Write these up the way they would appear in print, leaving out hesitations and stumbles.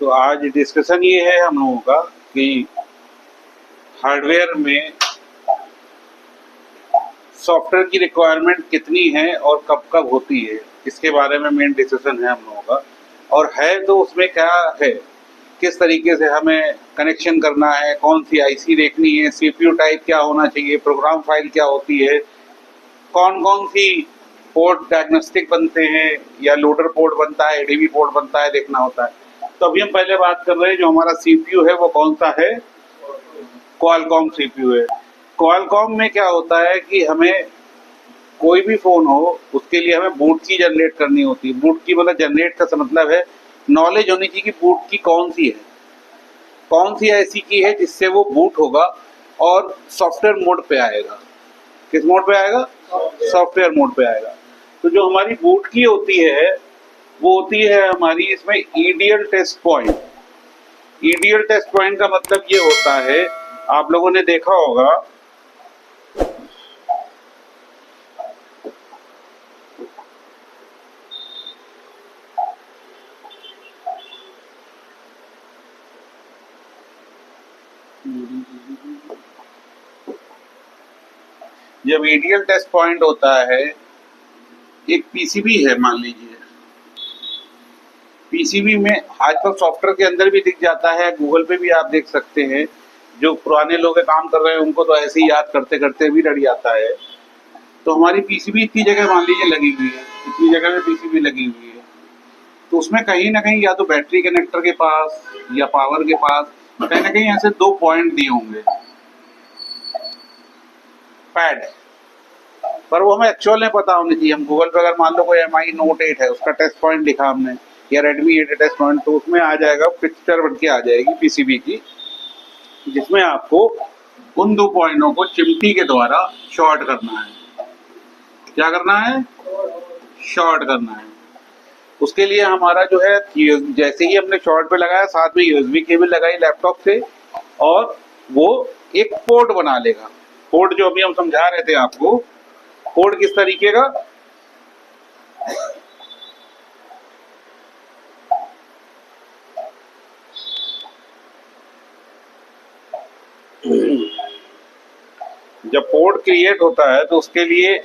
तो आज डिस्कशन ये है हम लोगों का कि हार्डवेयर में सॉफ्टवेयर की रिक्वायरमेंट कितनी है और कब कब होती है, इसके बारे में मेन डिस्कशन है हम लोगों का। और है तो उसमें क्या है, किस तरीके से हमें कनेक्शन करना है, कौन सी आईसी देखनी है, सीपीयू टाइप क्या होना चाहिए, प्रोग्राम फाइल क्या होती है, कौन कौन सी पोर्ट डायग्नोस्टिक बनते हैं या लोडर पोर्ट बनता है, एडीबी पोर्ट बनता है, देखना होता है। तो अभी हम पहले बात कर रहे हैं जो हमारा सीपीयू है वो कौन सा है, क्वालकॉम सीपीयू है। क्वालकॉम में क्या होता है कि हमें कोई भी फोन हो उसके लिए हमें बूट की जनरेट करनी होती है। बूट की मतलब जनरेट का मतलब है नॉलेज होनी चाहिए कि बूट की कौन सी है, कौन सी ऐसी की है जिससे वो बूट होगा और सॉफ्टवेयर मोड पे आएगा। किस मोड पे आएगा? सॉफ्टवेयर मोड पे आएगा। तो जो हमारी बूट की होती है वो होती है हमारी इसमें EDL test point. EDL test point का मतलब ये होता है, आप लोगों ने देखा होगा जब ईडीएल टेस्ट पॉइंट होता है, एक पीसीबी है मान लीजिए, पीसीबी में आजकल सॉफ्टवेयर के अंदर भी दिख जाता है, गूगल पे भी आप देख सकते हैं। जो पुराने लोग काम कर रहे हैं उनको तो ऐसे ही याद करते करते भी रट जाता है। तो हमारी पीसीबी इतनी जगह मान लीजिए लगी हुई है, इतनी जगह में पीसीबी लगी हुई है, तो उसमें कहीं ना कहीं या तो बैटरी कनेक्टर के पास या पावर के पास कहीं ना कहीं ऐसे दो पॉइंट दिए होंगे पैड, पर वो हमें एक्चुअल में पता होनी चाहिए। हम गूगल पे अगर मान लो कोई MI Note 8 है, उसका टेस्ट पॉइंट लिखा हमने, या Redmi 8 टेस्ट पॉइंट, तो उसमें आ जाएगा पिक्चर बन के आ जाएगी पीसीबी की, जिसमें आपको उन दो पॉइंटों को चिमटी के द्वारा शॉर्ट करना है। क्या करना है? शॉर्ट करना है। उसके लिए हमारा जो है, जैसे ही हमने शॉर्ट पे लगाया साथ में यूएसबी केबल लगाई लैपटॉप से, और वो एक पोर्ट बना लेगा। पोर्ट जो अभी हम समझा रहे थे आपको, पोर्ट किस तरीके का, जब पोर्ट क्रिएट होता है तो उसके लिए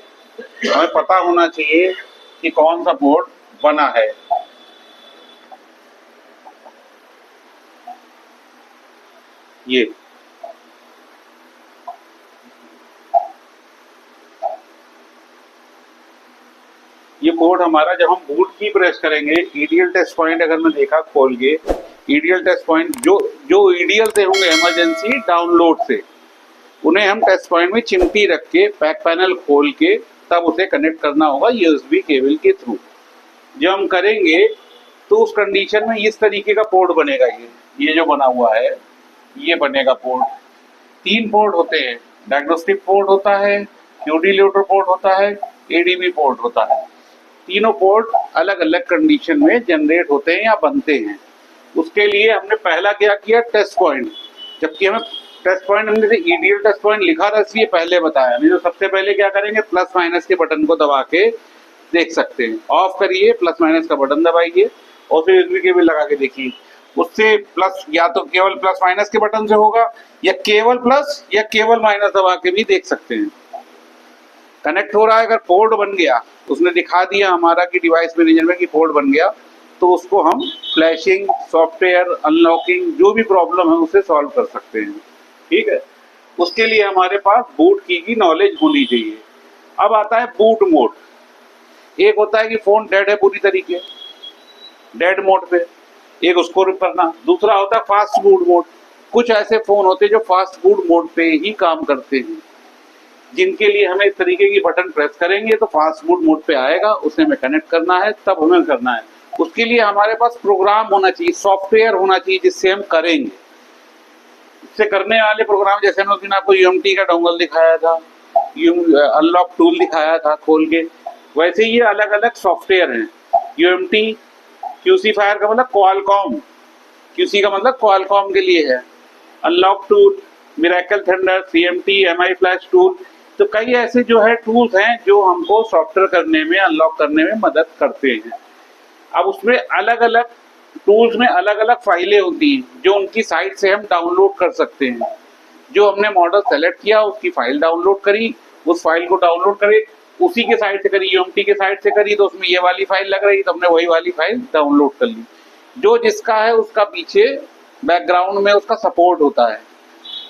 हमें पता होना चाहिए कि कौन सा पोर्ट बना है। ये पोर्ट हमारा, जब हम बूट की प्रेस करेंगे, ईडीएल टेस्ट पॉइंट अगर मैं देखा खोल के, ईडीएल टेस्ट पॉइंट जो ईडीएल से होंगे इमरजेंसी डाउनलोड से, उन्हें हम टेस्ट पॉइंट में चिमटी रख के बैक पैनल खोल के तब उसे कनेक्ट करना होगा यूएसबी केबल के थ्रू। जब हम करेंगे तो उस कंडीशन में इस तरीके का पोर्ट बनेगा। ये जो बना हुआ है ये बनेगा पोर्ट। 3 पोर्ट होते हैं, डायग्नोस्टिक पोर्ट होता है, क्यूडी लोडर पोर्ट होता है, एडीबी पोर्ट होता है। तीनों पोर्ट अलग अलग कंडीशन में जनरेट होते हैं या बनते हैं। उसके लिए हमने पहला क्या किया, टेस्ट पॉइंट। जबकि हमें टेस्ट पॉइंट, हमने ईडीएल टेस्ट पॉइंट लिखा था इसलिए पहले बताया नहीं। तो सबसे पहले क्या करेंगे, प्लस माइनस के बटन को दबा के देख सकते हैं। ऑफ करिए, प्लस माइनस का बटन दबाइए और फिर यूएसबी केबल लगा के देखिए। उससे प्लस या तो केवल प्लस माइनस के बटन से होगा, या केवल प्लस या केवल माइनस दबा के भी देख सकते हैं। कनेक्ट हो रहा है, अगर पोर्ट बन गया, उसने दिखा दिया हमारा कि डिवाइस मैनेजर में कि पोर्ट बन गया, तो उसको हम फ्लैशिंग, सॉफ्टवेयर अनलॉकिंग, जो भी प्रॉब्लम है उसे सॉल्व कर सकते हैं। ठीक है, उसके लिए हमारे पास बूट की नॉलेज होनी चाहिए। अब आता है बूट मोड। एक होता है कि फोन डेड है पूरी तरीके, डेड मोड पे, एक उसको करना। दूसरा होता है फास्ट बूट मोड। कुछ ऐसे फोन होते हैं जो फास्ट बूट मोड पे ही काम करते हैं, जिनके लिए हमें इस तरीके की बटन प्रेस करेंगे तो फास्ट बूट मोड पे आएगा, उसे हमें कनेक्ट करना है, तब हमें करना है। उसके लिए हमारे पास प्रोग्राम होना चाहिए, सॉफ्टवेयर होना चाहिए जिससे हम करेंगे। इससे करने वाले प्रोग्राम, जैसे मैंने उस दिन आपको यूएमटी का डोंगल दिखाया था, अनलॉक टूल दिखाया था खोल के, वैसे ये अलग अलग सॉफ्टवेयर हैं। यूएमटी, क्यूसी फायर का मतलब क्वालकॉम, क्यूसी का मतलब क्वालकॉम के लिए है। Unlock tool, miracle thunder, CMT, MI flash tool. तो कई ऐसे जो है टूल्स हैं जो हमको सॉफ्टवेयर करने में, अनलॉक करने में मदद करते हैं। अब उसमें अलग अलग टूल्स में अलग अलग फाइलें होती हैं जो उनकी साइट से हम डाउनलोड कर सकते हैं। जो हमने मॉडल सेलेक्ट किया उसकी फाइल डाउनलोड करी, उस फाइल को डाउनलोड करे, उसी के साइट से करी, यूएमटी के साइट से करी तो उसमें ये वाली फाइल लग रही तो हमने वही वाली फाइल डाउनलोड कर ली। जो जिसका है उसका पीछे बैकग्राउंड में उसका सपोर्ट होता है,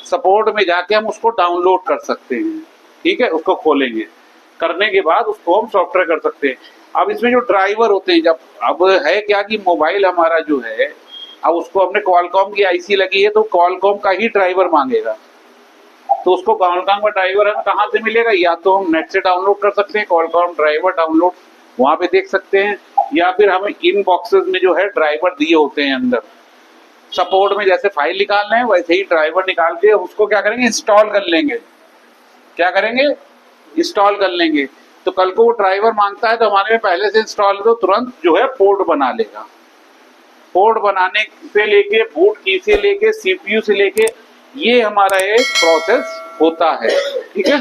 सपोर्ट में जाके हम उसको डाउनलोड कर सकते हैं। ठीक है, उसको खोलेंगे, करने के बाद उसको हम सॉफ्टवेयर कर सकते हैं। अब इसमें जो ड्राइवर होते हैं, जब अब है क्या कि मोबाइल हमारा जो है, अब उसको हमने क्वालकॉम की आईसी लगी है तो क्वालकॉम का ही ड्राइवर मांगेगा, तो उसको क्वालकॉम का ड्राइवर हमें कहाँ से मिलेगा? या तो हम नेट से डाउनलोड कर सकते हैं, क्वालकॉम ड्राइवर डाउनलोड वहां पे देख सकते हैं, या फिर हमें इन बॉक्सेस में जो है ड्राइवर दिए होते हैं अंदर। सपोर्ट में जैसे फाइल निकालना है वैसे ही ड्राइवर निकाल के उसको क्या करेंगे? इंस्टॉल कर लेंगे। क्या करेंगे? इंस्टॉल कर लेंगे। तो कल को वो ड्राइवर मांगता है तो हमारे में पहले से इंस्टॉल तो तुरंत जो है पोर्ट बना लेगा। पोर्ट बनाने से लेके बूट की से लेके सीपीयू से लेके ये हमारा एक प्रोसेस होता है। ठीक है।